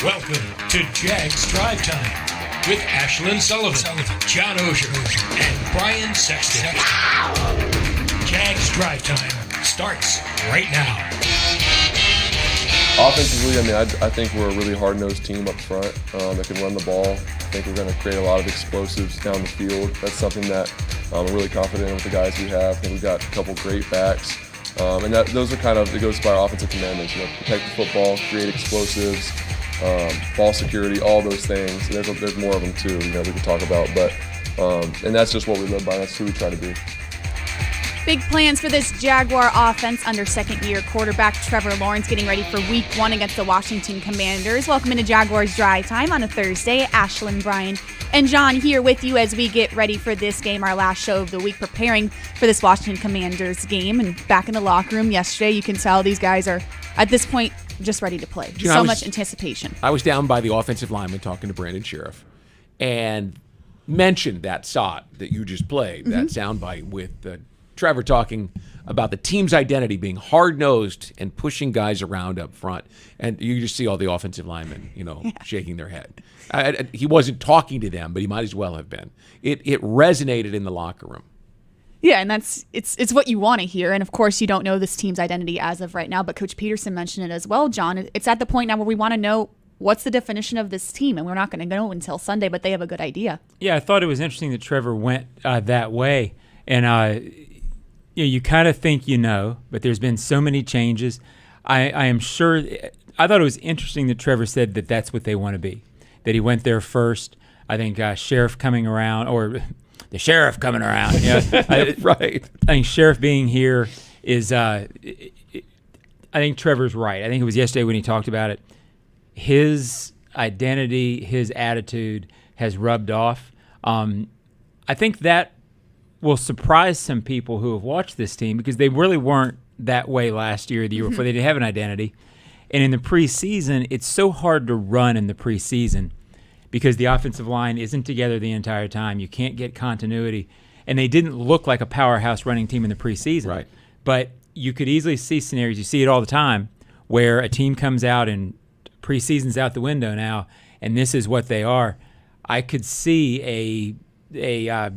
Welcome to Jags Drive Time with Ashlyn Sullivan, John Oehser, and Brian Sexton. Jags Drive Time starts right now. Offensively, I think we're a really hard-nosed team up front that can run the ball. I think we're going to create a lot of explosives down the field. That's something that I'm really confident in with the guys we have. I think we've got a couple great backs. And those are kind of, it goes by our offensive commandments, protect the football, create explosives, ball security, all those things. There's more of them too, we can talk about, but and that's just what we live by. That's who we try to be. Big plans for this Jaguar offense under second-year quarterback Trevor Lawrence getting ready for Week 1 against the Washington Commanders. Welcome into Jaguars Drive Time on a Thursday. Ashlyn, Brian, and John here with you as we get ready for this game, our last show of the week, preparing for this Washington Commanders game. And back in the locker room yesterday, you can tell these guys are, at this point, just ready to play. Much anticipation. I was down by the offensive lineman talking to Brandon Sheriff and mentioned that shot that you just played, that soundbite with Trevor talking about the team's identity being hard-nosed and pushing guys around up front. And you just see all the offensive linemen, shaking their head. He wasn't talking to them, but he might as well have been. It resonated in the locker room. Yeah, and it's what you want to hear. And, of course, you don't know this team's identity as of right now, but Coach Peterson mentioned it as well, John. It's at the point now where we want to know what's the definition of this team, and we're not going to know until Sunday, but they have a good idea. Yeah, I thought it was interesting that Trevor went that way. And you kind of think but there's been so many changes. I am sure – I thought it was interesting that Trevor said that that's what they want to be, that he went there first. I think Sheriff coming around – or – the Sheriff coming around. Right. I think Sheriff being here is I think Trevor's right. I think it was yesterday when he talked about it. His identity, his attitude has rubbed off. I think that will surprise some people who have watched this team because they really weren't that way last year or the year before. They didn't have an identity. And in the preseason, it's so hard to run in the preseason because the offensive line isn't together the entire time. You can't get continuity. And they didn't look like a powerhouse running team in the preseason. Right. But you could easily see scenarios, you see it all the time, where a team comes out and preseason's out the window now, and this is what they are. I could see a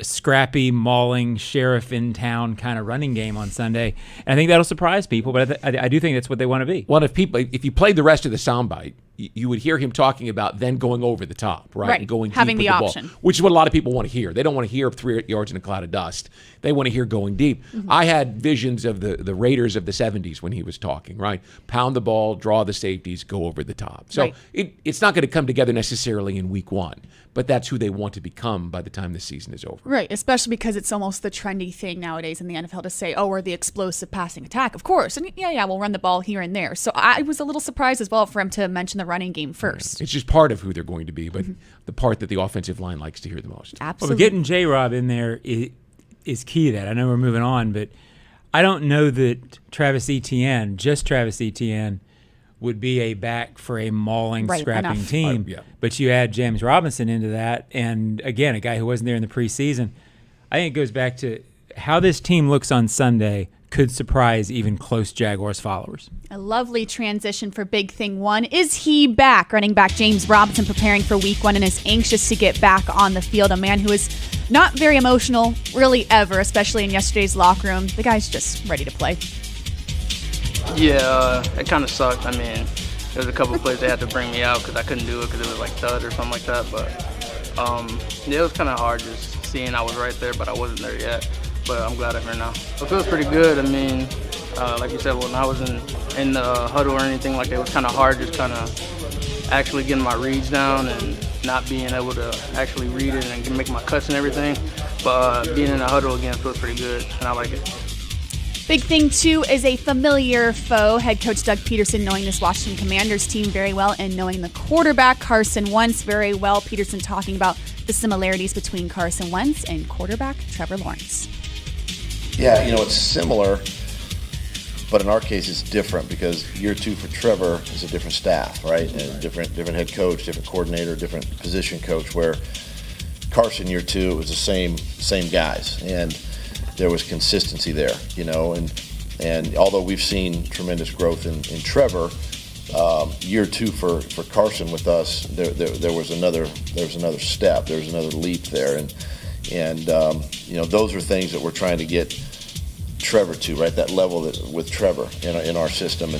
scrappy, mauling, sheriff in town kind of running game on Sunday. And I think that'll surprise people, but I do think that's what they want to be. Well, if you played the rest of the soundbite, you would hear him talking about then going over the top, right? And going having deep the with option. Ball, which is what a lot of people want to hear. They don't want to hear 3 yards in a cloud of dust. They want to hear going deep. I had visions of the Raiders of the 70s when he was talking, right? Pound the ball, draw the safeties, go over the top. So it's not going to come together necessarily in Week 1, but that's who they want to become by the time the season is over. Right, especially because it's almost the trendy thing nowadays in the NFL to say, we're the explosive passing attack. Of course, and we'll run the ball here and there. So I was a little surprised as well for him to mention the running game first. It's just part of who they're going to be, but the part that the offensive line likes to hear the most. Absolutely. Well, getting J-Rob in there is key to that. I know we're moving on, but I don't know that Travis Etienne would be a back for a mauling, scrapping team. But you add James Robinson into that, and again, a guy who wasn't there in the preseason. I think it goes back to how this team looks on Sunday could surprise even close Jaguars followers. A lovely transition for Big Thing 1. Is he back? Running back James Robinson preparing for Week 1 and is anxious to get back on the field. A man who is not very emotional, really ever, especially in yesterday's locker room. The guy's just ready to play. Yeah, it kind of sucked. I mean, there was a couple of plays they had to bring me out because I couldn't do it because it was like thud or something like that. But it was kind of hard just seeing I was right there, but I wasn't there yet. But I'm glad I'm here now. It feels pretty good. I mean, like you said, when I was in the huddle or anything, like it was kind of hard just kind of actually getting my reads down and not being able to actually read it and make my cuts and everything. But being in the huddle again feels pretty good, and I like it. Big Thing 2 is a familiar foe. Head coach Doug Peterson knowing this Washington Commanders team very well and knowing the quarterback Carson Wentz very well. Peterson talking about the similarities between Carson Wentz and quarterback Trevor Lawrence. Yeah, it's similar, but in our case it's different because year 2 for Trevor is a different staff, right? And different head coach, different coordinator, different position coach, where Carson year 2 it was the same guys. And there was consistency there, and although we've seen tremendous growth in Trevor, year 2 for Carson with us, there was another step, there was another leap there, and those are things that we're trying to get Trevor to, right? That level with Trevor in our system,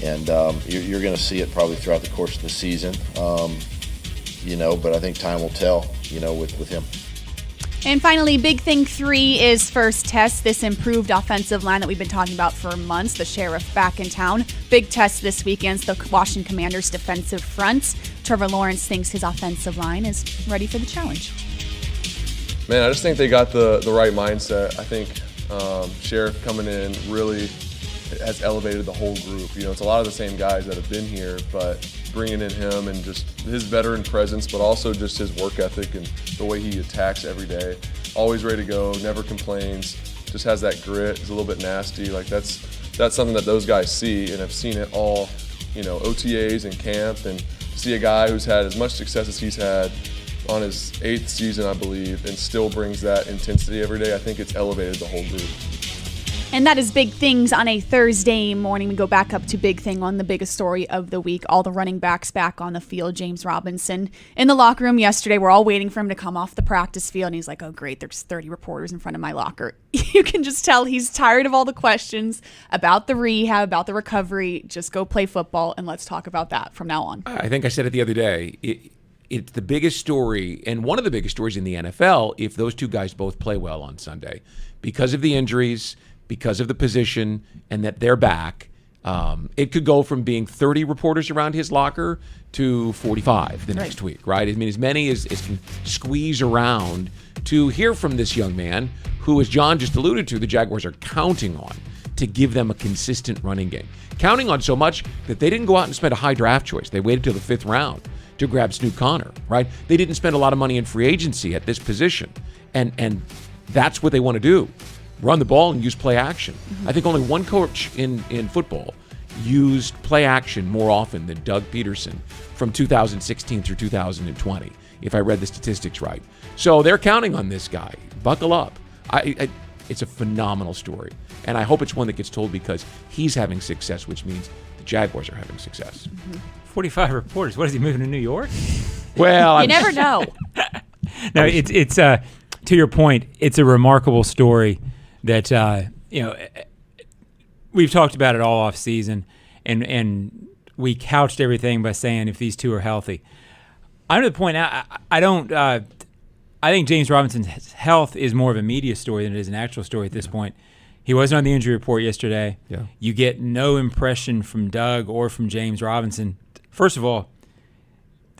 and you're going to see it probably throughout the course of the season, but I think time will tell, with him. And finally, big thing 3 is first test. This improved offensive line that we've been talking about for months, the Sheriff back in town. Big test this week against the Washington Commanders defensive front. Trevor Lawrence thinks his offensive line is ready for the challenge. Man, I just think they got the right mindset. I think Sheriff coming in really has elevated the whole group. It's a lot of the same guys that have been here, but bringing in him and just his veteran presence, but also just his work ethic and the way he attacks every day. Always ready to go, never complains, just has that grit. He's a little bit nasty. Like that's something that those guys see, and I've seen it all, OTAs and camp, and see a guy who's had as much success as he's had on his 8th season, I believe, and still brings that intensity every day. I think it's elevated the whole group. And that is Big Things on a Thursday morning. We go back up to Big Thing on the biggest story of the week. All the running backs back on the field. James Robinson in the locker room yesterday. We're all waiting for him to come off the practice field. And he's like, oh, great, there's 30 reporters in front of my locker. You can just tell he's tired of all the questions about the rehab, about the recovery. Just go play football, and let's talk about that from now on. I think I said it the other day. It's the biggest story, and one of the biggest stories in the NFL, if those two guys both play well on Sunday. Because of the injuries, because of the position, and that they're back, it could go from being 30 reporters around his locker to 45 the next week, right? I mean, as many as can squeeze around to hear from this young man who, as John just alluded to, the Jaguars are counting on to give them a consistent running game. Counting on so much that they didn't go out and spend a high draft choice. They waited till the 5th round to grab Snoop Connor, right? They didn't spend a lot of money in free agency at this position. And that's what they want to do. Run the ball and use play action. Mm-hmm. I think only one coach in football used play action more often than Doug Peterson from 2016 through 2020, if I read the statistics right. So they're counting on this guy. Buckle up. It's a phenomenal story. And I hope it's one that gets told because he's having success, which means the Jaguars are having success. Mm-hmm. 45 reporters. What is he, moving to New York? Well, you never know. No, it's to your point, it's a remarkable story that we've talked about it all off season, and we couched everything by saying if these two are healthy. I'm to the point now. I think James Robinson's health is more of a media story than it is an actual story at this point. He wasn't on the injury report yesterday. Yeah. You get no impression from Doug or from James Robinson. First of all,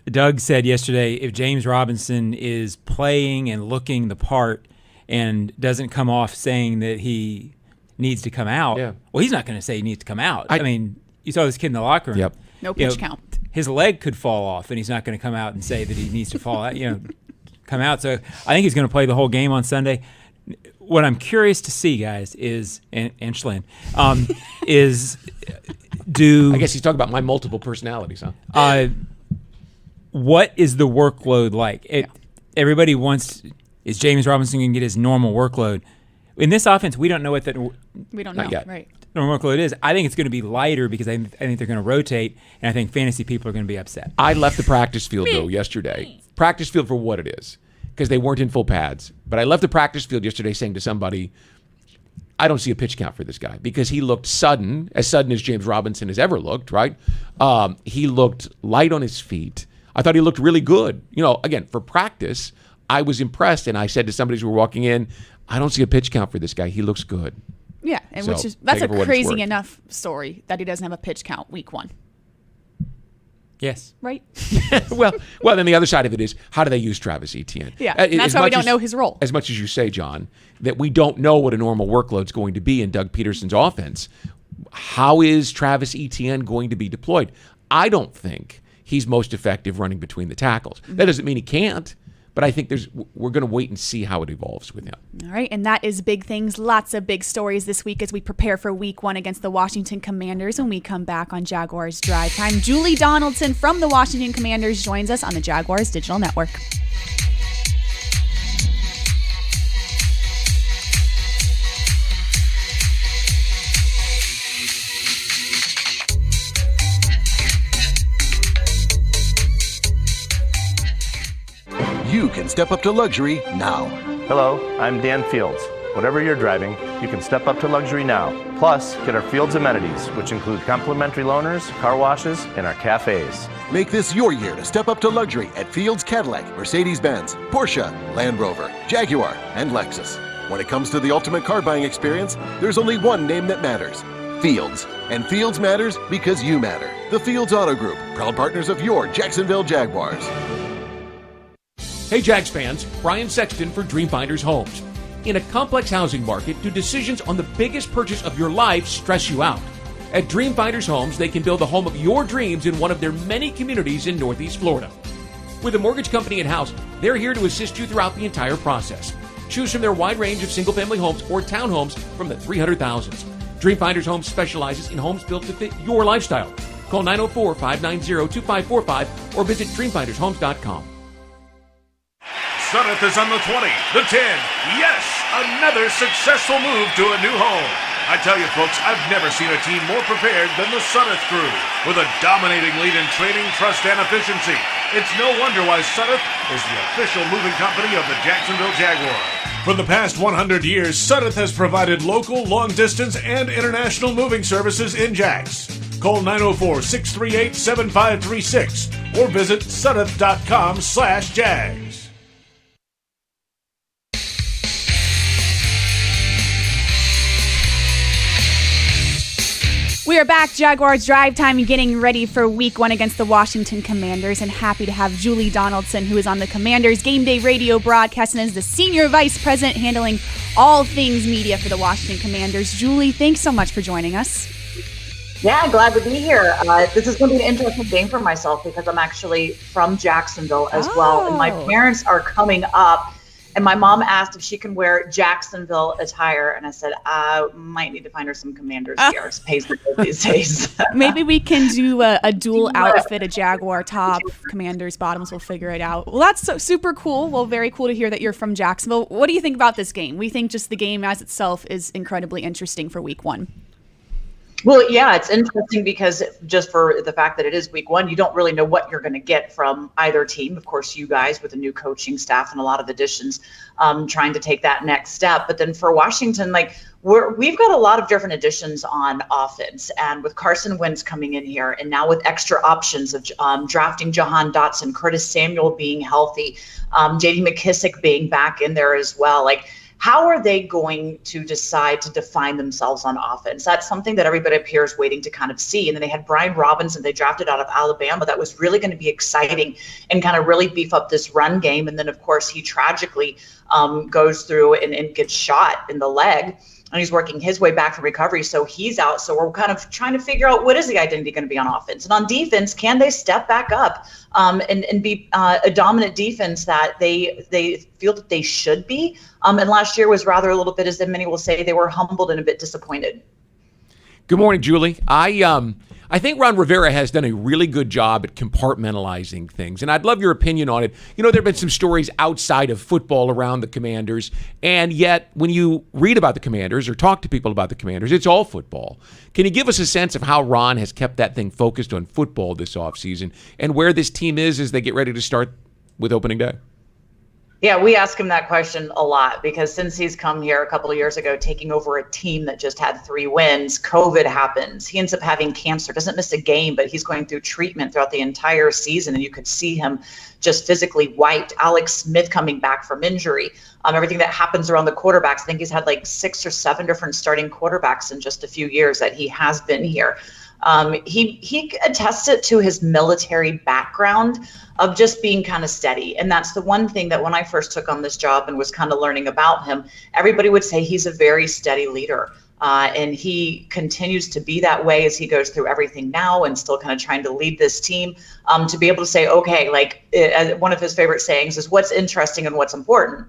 Doug said yesterday if James Robinson is playing and looking the part and doesn't come off saying that he needs to come out, well, he's not going to say he needs to come out. I mean, you saw this kid in the locker room. Yep. No pitch count. His leg could fall off, and he's not going to come out and say that he needs to fall out. Come out. So I think he's going to play the whole game on Sunday. What I'm curious to see, guys, is and Schlin, is I guess he's talking about my multiple personalities, huh? What is the workload like? Everybody wants. Is James Robinson going to get his normal workload? In this offense, we don't know what that. We don't know, right? Normal workload is. I think it's going to be lighter because I think they're going to rotate, and I think fantasy people are going to be upset. I left the practice field though yesterday. Practice field for what it is, because they weren't in full pads. But I left the practice field yesterday saying to somebody, I don't see a pitch count for this guy because he looked sudden as James Robinson has ever looked. Right? He looked light on his feet. I thought he looked really good. Again, for practice, I was impressed, and I said to somebody who were walking in, I don't see a pitch count for this guy. He looks good. Yeah, and that's a crazy enough story that he doesn't have a pitch count week 1. Yes. Right? well, then the other side of it is, how do they use Travis Etienne? Yeah, and that's why we don't know his role. As much as you say, John, that we don't know what a normal workload's going to be in Doug Peterson's offense, how is Travis Etienne going to be deployed? I don't think he's most effective running between the tackles. That doesn't mean he can't. But I think we're going to wait and see how it evolves with him. All right, and that is Big Things. Lots of big stories this week as we prepare for week 1 against the Washington Commanders when we come back on Jaguars Drive Time. Julie Donaldson from the Washington Commanders joins us on the Jaguars Digital Network. can step up to luxury now. Hello, I'm Dan Fields. Whatever you're driving, you can step up to luxury now. Plus, get our Fields amenities, which include complimentary loaners, car washes, and our cafes. Make this your year to step up to luxury at Fields Cadillac, Mercedes-Benz, Porsche, Land Rover, Jaguar, and Lexus. When it comes to the ultimate car buying experience, there's only one name that matters: Fields. And Fields matters because you matter. The Fields Auto Group, proud partners of your Jacksonville Jaguars. Hey Jags fans, Brian Sexton for Dreamfinders Homes. In a complex housing market, do decisions on the biggest purchase of your life stress you out? At Dreamfinders Homes, they can build the home of your dreams in one of their many communities in Northeast Florida. With a mortgage company in-house, they're here to assist you throughout the entire process. Choose from their wide range of single-family homes or townhomes from the 300,000s. Dreamfinders Homes specializes in homes built to fit your lifestyle. Call 904-590-2545 or visit dreamfindershomes.com. Sudeth is on the 20, the 10. Yes, another successful move to a new home. I tell you, folks, I've never seen a team more prepared than the Sudeth crew. With a dominating lead in training, trust, and efficiency, it's no wonder why Sudeth is the official moving company of the Jacksonville Jaguars. For the past 100 years, Sudeth has provided local, long-distance, and international moving services in Jax. Call 904-638-7536 or visit sudeth.com/Jags. We are back, Jaguars Drive Time, getting ready for Week 1 against the Washington Commanders, and happy to have Julie Donaldson, who is on the Commanders Game Day radio broadcast and is the Senior Vice President handling all things media for the Washington Commanders. Julie, thanks so much for joining us. Yeah, glad to be here. This is going to be an interesting game for myself because I'm actually from Jacksonville as well, and my parents are coming up. And my mom asked if she can wear Jacksonville attire, and I said, I might need to find her some Commanders gear. It pays the bill these days. Maybe we can do a dual outfit, a Jaguar top, Commanders bottoms. We'll figure it out. Well, that's super cool. Well, very cool to hear that you're from Jacksonville. What do you think about this game? We think just the game as itself is incredibly interesting for Week 1. Well, yeah, it's interesting because just for the fact that it is Week 1, you don't really know what you're going to get from either team. Of course, you guys with a new coaching staff and a lot of additions trying to take that next step. But then for Washington, we've got a lot of different additions on offense. And with Carson Wentz coming in here and now with extra options of drafting Jahan Dotson, Curtis Samuel being healthy, J.D. McKissick being back in there as well, how are they going to decide to define themselves on offense? That's something that everybody up here is waiting to kind of see. And then they had Brian Robinson, they drafted out of Alabama. That was really going to be exciting and kind of really beef up this run game. And then, of course, he tragically goes through and gets shot in the leg. And he's working his way back from recovery, so he's out. So we're kind of trying to figure out what is the identity going to be on offense. And on defense, can they step back up and be a dominant defense that they feel that they should be? And last year was rather a little bit, as many will say, they were humbled and a bit disappointed. Good morning, Julie. I think Ron Rivera has done a really good job at compartmentalizing things, and I'd love your opinion on it. You know, there have been some stories outside of football around the Commanders, and yet when you read about the Commanders or talk to people about the Commanders, it's all football. Can you give us a sense of how Ron has kept that thing focused on football this offseason and where this team is as they get ready to start with opening day? Yeah, we ask him that question a lot because since he's come here a couple of years ago, taking over a team that just had 3 wins, COVID happens. He ends up having cancer, doesn't miss a game, but he's going through treatment throughout the entire season, and you could see him just physically wiped. Alex Smith coming back from injury. Everything that happens around the quarterbacks. I think he's had 6 or 7 different starting quarterbacks in just a few years that he has been here. He attests it to his military background of just being kind of steady. And that's the one thing that when I first took on this job and was kind of learning about him, everybody would say he's a very steady leader. And he continues to be that way as he goes through everything now and still kind of trying to lead this team to be able to say, okay, one of his favorite sayings is what's interesting and what's important.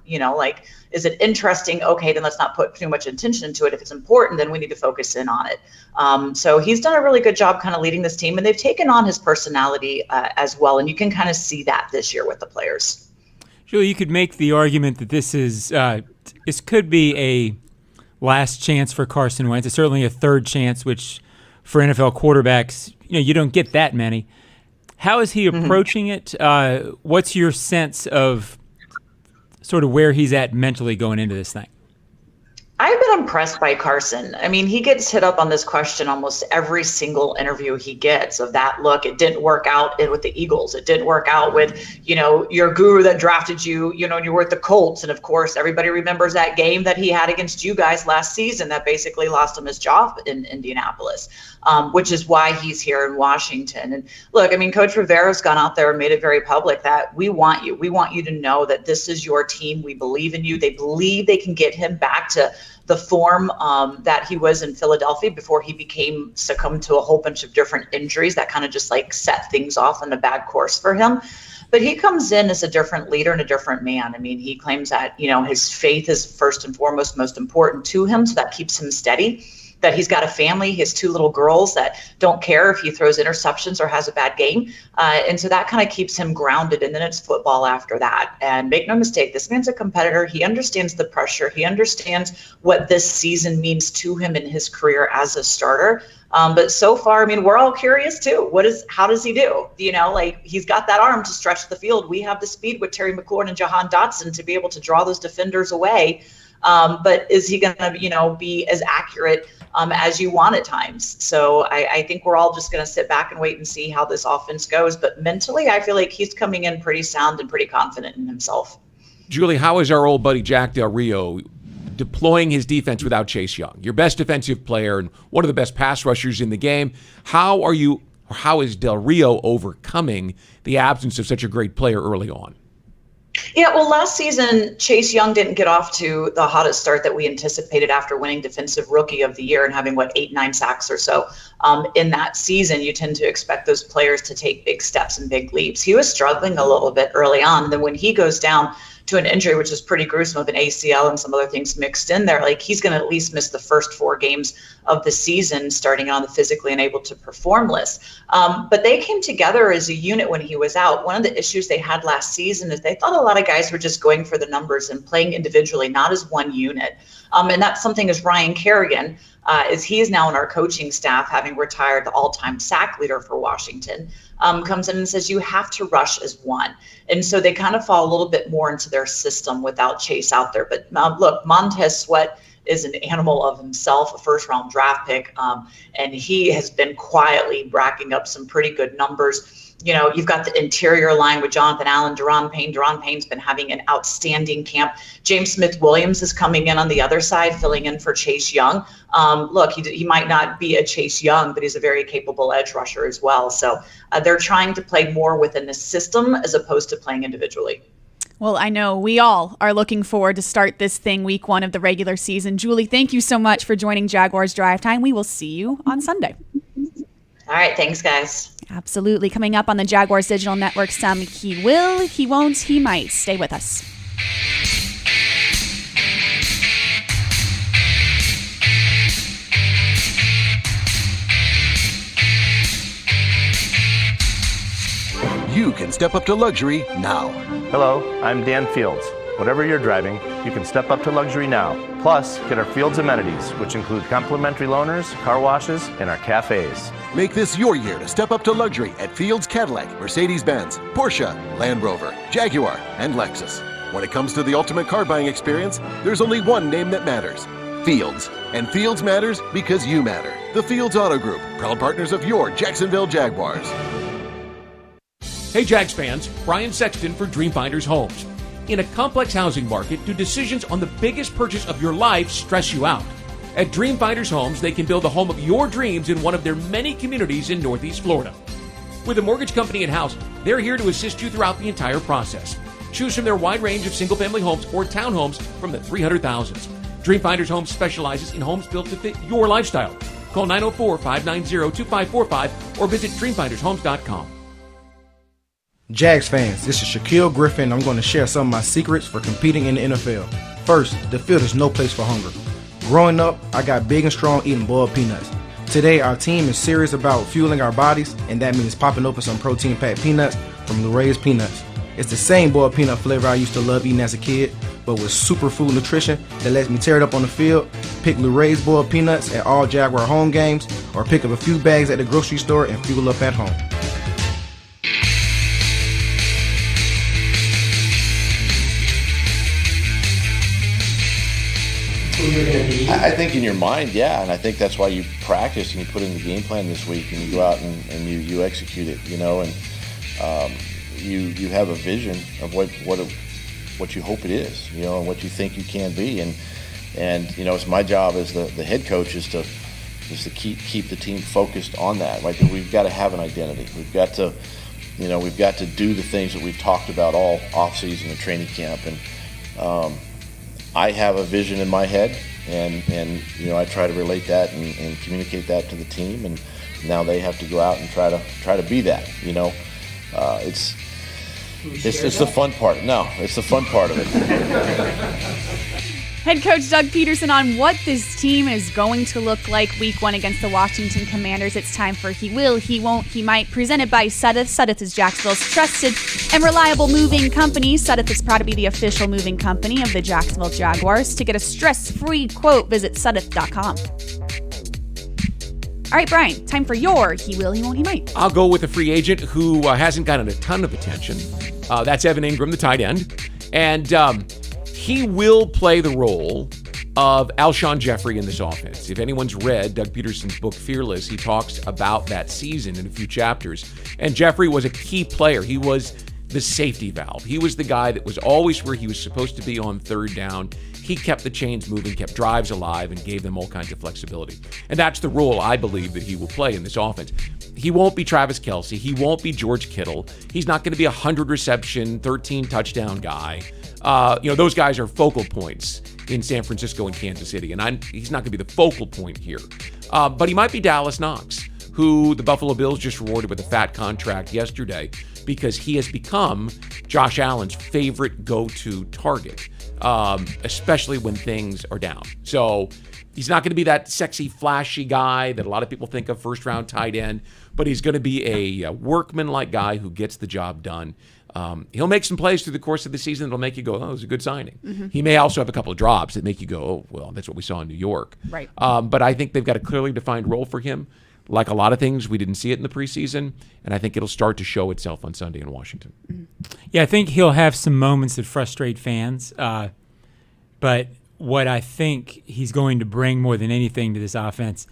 Is it interesting? Okay, then let's not put too much attention into it. If it's important, then we need to focus in on it. So he's done a really good job kind of leading this team, and they've taken on his personality as well. And you can kind of see that this year with the players. Julie, you could make the argument that this could be a last chance for Carson Wentz. It's certainly a third chance, which for NFL quarterbacks, you don't get that many. How is he approaching it? What's your sense of sort of where he's at mentally going into this thing? I've been impressed by Carson. I mean, he gets hit up on this question almost every single interview he gets of that. Look, it didn't work out with the Eagles. It didn't work out with, your guru that drafted you, and you were at the Colts. And of course, everybody remembers that game that he had against you guys last season that basically lost him his job in Indianapolis, which is why he's here in Washington. And look, I mean, Coach Rivera's gone out there and made it very public that we want you. We want you to know that this is your team. We believe in you. They believe they can get him back to the form that he was in Philadelphia before he succumbed to a whole bunch of different injuries that kind of just like set things off on a bad course for him. But he comes in as a different leader and a different man. I mean, he claims that, his faith is first and foremost most important to him. So that keeps him steady. That he's got a family, he has 2 little girls that don't care if he throws interceptions or has a bad game. And so that kind of keeps him grounded. And then it's football after that. And make no mistake, this man's a competitor. He understands the pressure. He understands what this season means to him in his career as a starter. But so far, I mean, we're all curious too. How does he do? He's got that arm to stretch the field. We have the speed with Terry McLaurin and Jahan Dotson to be able to draw those defenders away. But is he going to, be as accurate as you want at times? So I think we're all just going to sit back and wait and see how this offense goes. But mentally, I feel like he's coming in pretty sound and pretty confident in himself. Julie, how is our old buddy Jack Del Rio deploying his defense without Chase Young, your best defensive player and one of the best pass rushers in the game? How is Del Rio overcoming the absence of such a great player early on? Yeah, well, last season, Chase Young didn't get off to the hottest start that we anticipated after winning Defensive Rookie of the Year and having, 8-9 sacks or so. In that season, you tend to expect those players to take big steps and big leaps. He was struggling a little bit early on. And then when he goes down to an injury, which is pretty gruesome, of an ACL and some other things mixed in there, he's going to at least miss the first 4 games of the season, starting on the physically unable to perform list. But they came together as a unit when he was out. One of the issues they had last season is they thought a lot of guys were just going for the numbers and playing individually, not as one unit. And that's something as Ryan Carrigan, as he is now in our coaching staff, having retired the all-time sack leader for Washington, comes in and says you have to rush as one. And so they kind of fall a little bit more into their system without Chase out there. But look, Montez Sweat is an animal of himself, a first-round draft pick, and he has been quietly racking up some pretty good numbers. You've got the interior line with Jonathan Allen, Deron Payne. Deron Payne's been having an outstanding camp. James Smith-Williams is coming in on the other side, filling in for Chase Young. Look, he might not be a Chase Young, but he's a very capable edge rusher as well. So they're trying to play more within the system as opposed to playing individually. Well, I know we all are looking forward to start this thing week 1 of the regular season. Julie, thank you so much for joining Jaguars Drive Time. We will see you on Sunday. All right. Thanks, guys. Absolutely. Coming up on the Jaguars Digital Network, some he will, he won't, he might. Stay with us. You can step up to luxury now. Hello, I'm Dan Fields. Whatever you're driving, you can step up to luxury now. Plus, get our Fields amenities, which include complimentary loaners, car washes, and our cafes. Make this your year to step up to luxury at Fields Cadillac, Mercedes-Benz, Porsche, Land Rover, Jaguar, and Lexus. When it comes to the ultimate car buying experience, there's only one name that matters: Fields. And Fields matters because you matter. The Fields Auto Group, proud partners of your Jacksonville Jaguars. Hey Jags fans, Brian Sexton for Dreamfinders Homes. In a complex housing market, do decisions on the biggest purchase of your life stress you out? At Dreamfinders Homes, they can build the home of your dreams in one of their many communities in Northeast Florida. With a mortgage company in-house, they're here to assist you throughout the entire process. Choose from their wide range of single-family homes or townhomes from the 300,000s. Dreamfinders Homes specializes in homes built to fit your lifestyle. Call 904-590-2545 or visit dreamfindershomes.com. Jags fans, this is Shaquille Griffin. I'm going to share some of my secrets for competing in the NFL. First, the field is no place for hunger. Growing up, I got big and strong eating boiled peanuts. Today, our team is serious about fueling our bodies, and that means popping open some protein-packed peanuts from Luray's Peanuts. It's the same boiled peanut flavor I used to love eating as a kid, but with superfood nutrition that lets me tear it up on the field. Pick Luray's boiled peanuts at all Jaguar home games, or pick up a few bags at the grocery store and fuel up at home. who you're going to be? I think in your mind, yeah, and I think that's why you practice and you put in the game plan this week and you go out and you execute it, and you have a vision of what you hope it is, and what you think you can be, and it's my job as the head coach is to keep the team focused on that. Right, we've got to have an identity. We've got to do the things that we've talked about all off season and training camp, and I have a vision in my head, and I try to relate that and communicate that to the team, and now they have to go out and try to be that. It's the fun part. No, it's the fun part of it. Head coach Doug Peterson on what this team is going to look like week 1 against the Washington Commanders. It's time for He Will, He Won't, He Might, presented by Sudduth. Sudduth is Jacksonville's trusted and reliable moving company. Sudduth is proud to be the official moving company of the Jacksonville Jaguars. To get a stress-free quote, visit sudduth.com. All right, Brian, time for your He Will, He Won't, He Might. I'll go with a free agent who hasn't gotten a ton of attention. That's Evan Ingram, the tight end. And he will play the role of Alshon Jeffrey in this offense. If anyone's read Doug Peterson's book, Fearless, he talks about that season in a few chapters. And Jeffrey was a key player. He was the safety valve. He was the guy that was always where he was supposed to be on third down. He kept the chains moving, kept drives alive, and gave them all kinds of flexibility. And that's the role I believe that he will play in this offense. He won't be Travis Kelce. He won't be George Kittle. He's not going to be a 100-reception, 13-touchdown guy. Those guys are focal points in San Francisco and Kansas City, and he's not going to be the focal point here. But he might be Dallas Knox, who the Buffalo Bills just rewarded with a fat contract yesterday because he has become Josh Allen's favorite go-to target, especially when things are down. So he's not going to be that sexy, flashy guy that a lot of people think of, first-round tight end, but he's going to be a workman-like guy who gets the job done. He'll make some plays through the course of the season that'll make you go, oh, it was a good signing. Mm-hmm. He may also have a couple of drops that make you go, oh, well, that's what we saw in New York. Right. But I think they've got a clearly defined role for him. Like a lot of things, we didn't see it in the preseason, and I think it'll start to show itself on Sunday in Washington. Mm-hmm. Yeah, I think he'll have some moments that frustrate fans, but what I think he's going to bring more than anything to this offense,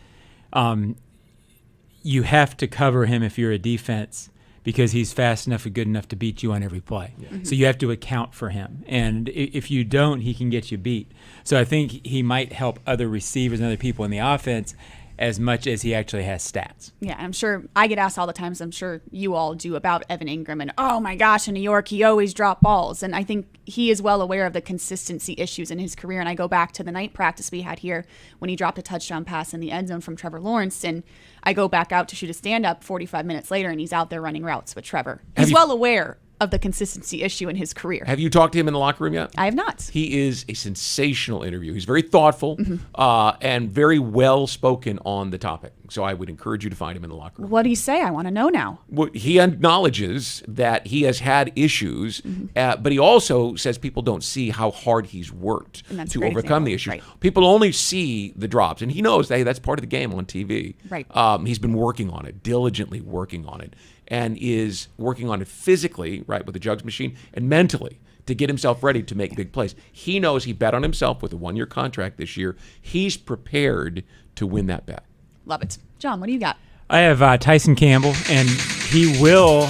you have to cover him if you're a defense, because he's fast enough and good enough to beat you on every play. Yeah. Mm-hmm. So you have to account for him. And if you don't, he can get you beat. So I think he might help other receivers and other people in the offense as much as he actually has stats. Yeah, I'm sure I get asked all the time, so I'm sure you all do, about Evan Ingram. And, oh, my gosh, in New York, he always dropped balls. And I think he is well aware of the consistency issues in his career. And I go back to the night practice we had here when he dropped a touchdown pass in the end zone from Trevor Lawrence. And I go back out to shoot a stand-up 45 minutes later, and he's out there running routes with Trevor. He's well aware of the consistency issue in his career. Have you talked to him in the locker room yet? I have not. He is a sensational interview. He's very thoughtful and very well-spoken on the topic. So I would encourage you to find him in the locker room. What do you say? I want to know now. Well, he acknowledges that he has had issues, but he also says people don't see how hard he's worked to overcome the issues. Right. People only see the drops, and he knows that, hey, that's part of the game on TV. Right. He's been working on it, diligently working on it, and is working on it physically, right, with the jugs machine, and mentally to get himself ready to make big plays. He knows he bet on himself with a 1-year contract this year. He's prepared to win that bet. Love it. John, what do you got? I have Tyson Campbell, and he will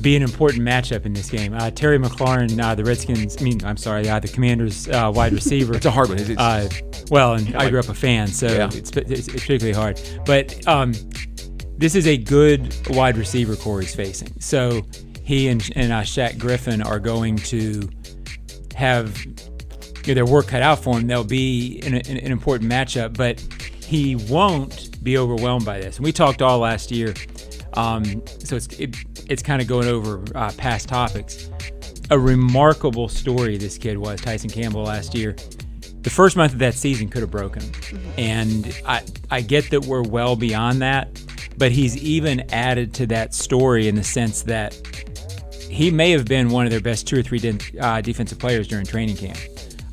be an important matchup in this game. Terry McLaurin, the Commanders wide receiver. It's a hard one. I grew up a fan, so it's particularly hard. But this is a good wide receiver core he's facing. So he and Shaq Griffin are going to have their work cut out for him. They'll be an important matchup, but he won't be overwhelmed by this. And we talked all last year, so it's kind of going over past topics. A remarkable story this kid was, Tyson Campbell, last year. The first month of that season could have broken him. And I get that we're well beyond that, but he's even added to that story in the sense that he may have been one of their best 2 or 3 defensive players during training camp.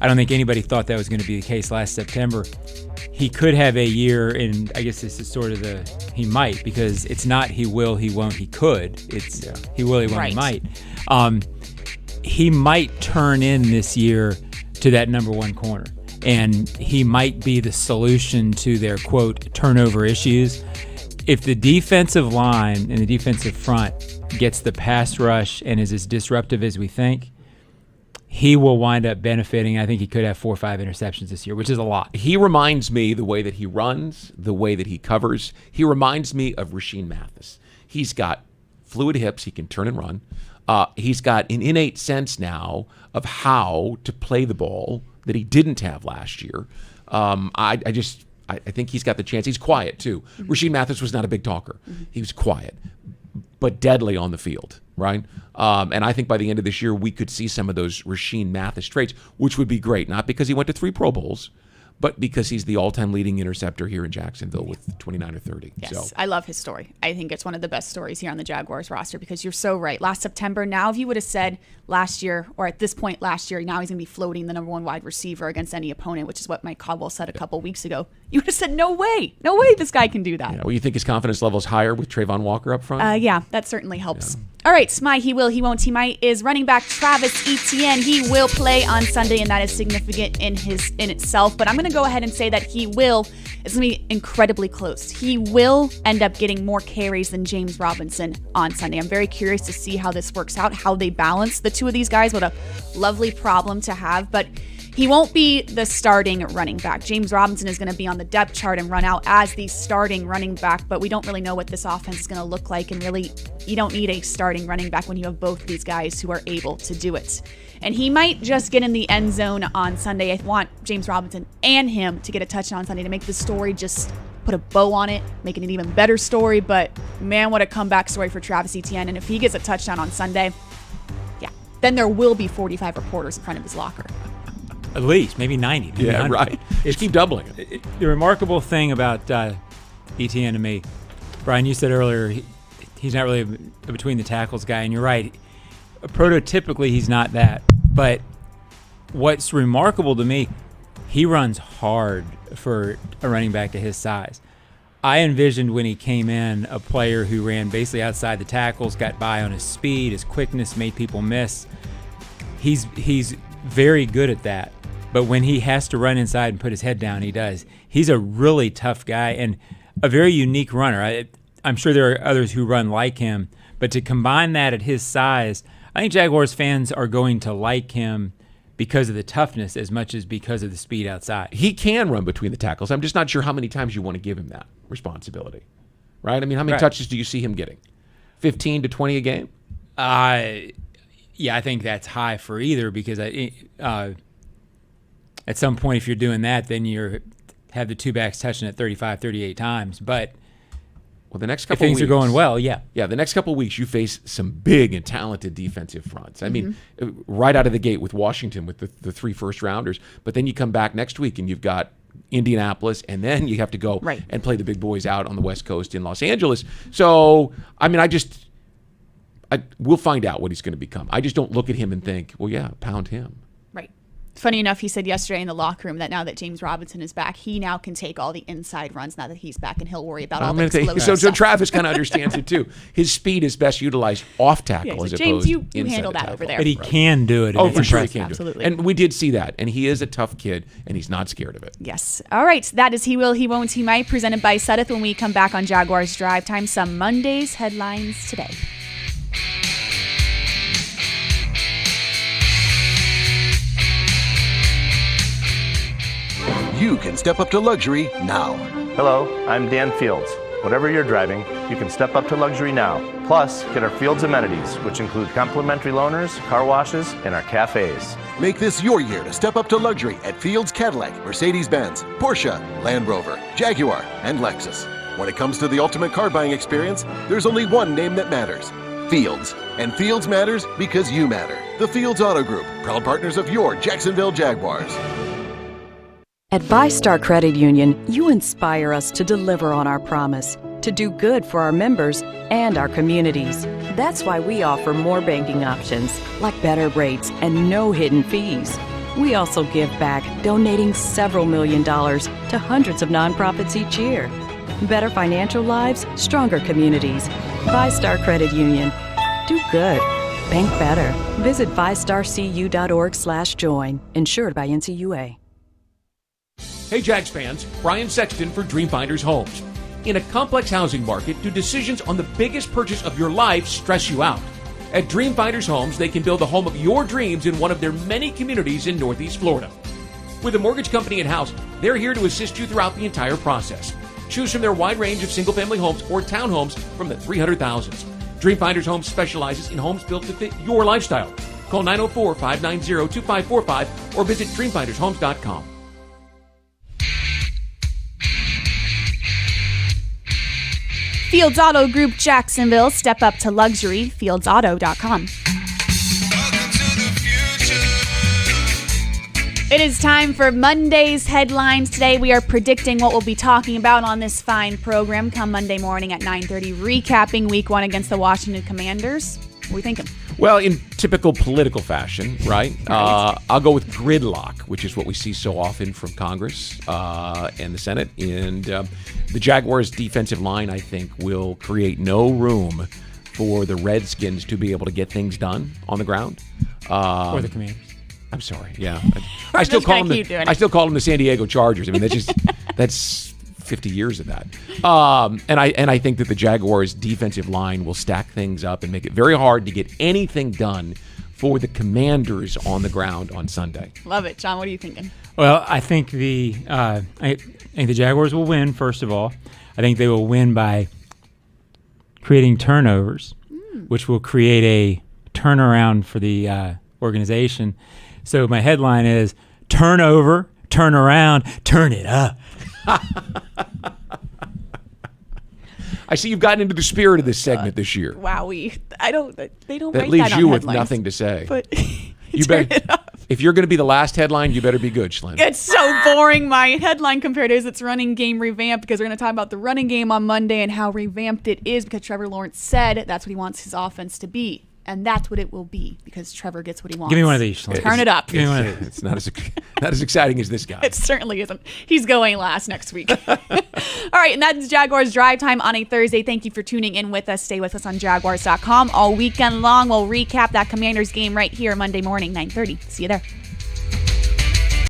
I don't think anybody thought that was going to be the case last September. He could have a year, and I guess this is sort of he might, because it's not he will, he won't, he could. It's he will, he won't, he might. He might turn in this year to that number 1 corner. and he might be the solution to their, quote, turnover issues. If the defensive line and the defensive front gets the pass rush and is as disruptive as we think, he will wind up benefiting. I think he could have 4 or 5 interceptions this year, which is a lot. He reminds me the way that he runs, the way that he covers. He reminds me of Rashean Mathis. He's got fluid hips. He can turn and run. He's got an innate sense now of how to play the ball that he didn't have last year. I think he's got the chance. He's quiet, too. Mm-hmm. Rashean Mathis was not a big talker. Mm-hmm. He was quiet, but deadly on the field, right? And I think by the end of this year, we could see some of those Rashean Mathis traits, which would be great, not because he went to 3 Pro Bowls, but because he's the all-time leading interceptor here in Jacksonville with 29 or 30. Yes, so. I love his story. I think it's one of the best stories here on the Jaguars roster because you're so right. Last September, now if you would have said last year, or at this point last year, now he's going to be floating the number 1 wide receiver against any opponent, which is what Mike Caldwell said a couple weeks ago, you would have said, no way this guy can do that. Yeah, well, you think his confidence level is higher with Trayvon Walker up front? Yeah, that certainly helps. Yeah. All right, Smythe, he will, he won't. He might is running back Travis Etienne. He will play on Sunday, and that is significant in itself. But I'm going to go ahead and say that he will. It's going to be incredibly close. He will end up getting more carries than James Robinson on Sunday. I'm very curious to see how this works out, how they balance the two of these guys. What a lovely problem to have. But he won't be the starting running back. James Robinson is going to be on the depth chart and run out as the starting running back, but we don't really know what this offense is going to look like, and really, you don't need a starting running back when you have both these guys who are able to do it. And he might just get in the end zone on Sunday. I want James Robinson and him to get a touchdown on Sunday to make the story just put a bow on it, make it an even better story, but man, what a comeback story for Travis Etienne. And if he gets a touchdown on Sunday, yeah, then there will be 45 reporters in front of his locker. At least, maybe 90. Maybe yeah, 100. Right. Just keep doubling it. The remarkable thing about Etienne to me, Brian, you said earlier, he's not really a between the tackles guy, and you're right. Prototypically, he's not that. But what's remarkable to me, he runs hard for a running back of his size. I envisioned when he came in a player who ran basically outside the tackles, got by on his speed, his quickness, made people miss. He's very good at that. But when he has to run inside and put his head down, he does. He's a really tough guy and a very unique runner. I'm sure there are others who run like him, but to combine that at his size, I think Jaguars fans are going to like him because of the toughness as much as because of the speed outside. He can run between the tackles. I'm just not sure how many times you want to give him that responsibility, right? I mean, how many touches do you see him getting? 15 to 20 a game? Yeah, I think that's high for either because at some point, if you're doing that, then you have the two backs touching it 35, 38 times. But well, the next couple if things are going well, yeah. Yeah, the next couple of weeks, you face some big and talented defensive fronts. I mean, right out of the gate with Washington with the 3 first-rounders. But then you come back next week and you've got Indianapolis, and then you have to go and play the big boys out on the West Coast in Los Angeles. So, I mean, we'll find out what he's going to become. I just don't look at him and think, well, yeah, pound him. Right. Funny enough, he said yesterday in the locker room that now that James Robinson is back, he now can take all the inside runs now that he's back, and he'll worry about all the explosive stuff. So Travis kind of understands it too. His speed is best utilized off tackle as opposed to inside. James, you handle that over there. But he can do it. Oh, for sure he can Absolutely. do it. And we did see that. And he is a tough kid, and he's not scared of it. Yes. All right. That is He Will, He Won't, He Might, presented by Seth when we come back on Jaguars Drive Time. Some Monday's headlines today. You can step up to luxury now. Hello, I'm Dan Fields. Whatever you're driving, you can step up to luxury now. Plus, get our Fields amenities, which include complimentary loaners, car washes, and our cafes. Make this your year to step up to luxury at Fields Cadillac, Mercedes-Benz, Porsche, Land Rover, Jaguar, and Lexus. When it comes to the ultimate car buying experience, there's only one name that matters: Fields. And Fields matters because you matter. The Fields Auto Group, proud partners of your Jacksonville Jaguars. At VyStar Credit Union, you inspire us to deliver on our promise, to do good for our members and our communities. That's why we offer more banking options, like better rates and no hidden fees. We also give back, donating several $1 million to hundreds of nonprofits each year. Better financial lives, stronger communities. VyStar Credit Union. Do good. Bank better. Visit vystarcu.org/join. Insured by NCUA. Hey Jags fans, Brian Sexton for Dreamfinders Homes. In a complex housing market, do decisions on the biggest purchase of your life stress you out? At Dreamfinders Homes, they can build the home of your dreams in one of their many communities in Northeast Florida. With a mortgage company in-house, they're here to assist you throughout the entire process. Choose from their wide range of single-family homes or townhomes from the 300,000s. Dreamfinders Homes specializes in homes built to fit your lifestyle. Call 904-590-2545 or visit dreamfindershomes.com. Fields Auto Group Jacksonville. Step up to luxury. FieldsAuto.com. It is time for Monday's headlines. Today we are predicting what we'll be talking about on this fine program come Monday morning at 9:30, recapping Week 1 against the Washington Commanders. What are we thinking? Well, in typical political fashion, right? I'll go with gridlock, which is what we see so often from Congress and the Senate. And the Jaguars' defensive line, I think, will create no room for the Redskins to be able to get things done on the ground. Or the Commanders. I'm sorry. Yeah, I still call them the San Diego Chargers. I mean, that's 50 years of that. And I think that the Jaguars' defensive line will stack things up and make it very hard to get anything done for the Commanders on the ground on Sunday. Love it, John. What are you thinking? Well, I think the Jaguars will win. First of all, I think they will win by creating turnovers, which will create a turnaround for the organization. So my headline is turnover, turn around, turn it up. I see you've gotten into the spirit of this segment this year. Wow, they don't That write leaves that you on with headlines. nothing to say. But You turn better, it up. if you're going to be the last headline, you better be good, Schlin. It's so boring. My headline compared is it's running game revamped because we're going to talk about the running game on Monday and how revamped it is because Trevor Lawrence said that's what he wants his offense to be. And that's what it will be because Trevor gets what he wants. Give me one of these. Schlin. Turn it up. Give me one of these. It's not as exciting as this guy. It certainly isn't. He's going last next week. All right, and that's Jaguars Drive Time on a Thursday. Thank you for tuning in with us. Stay with us on Jaguars.com all weekend long. We'll recap that Commanders game right here Monday morning, 9:30. See you there.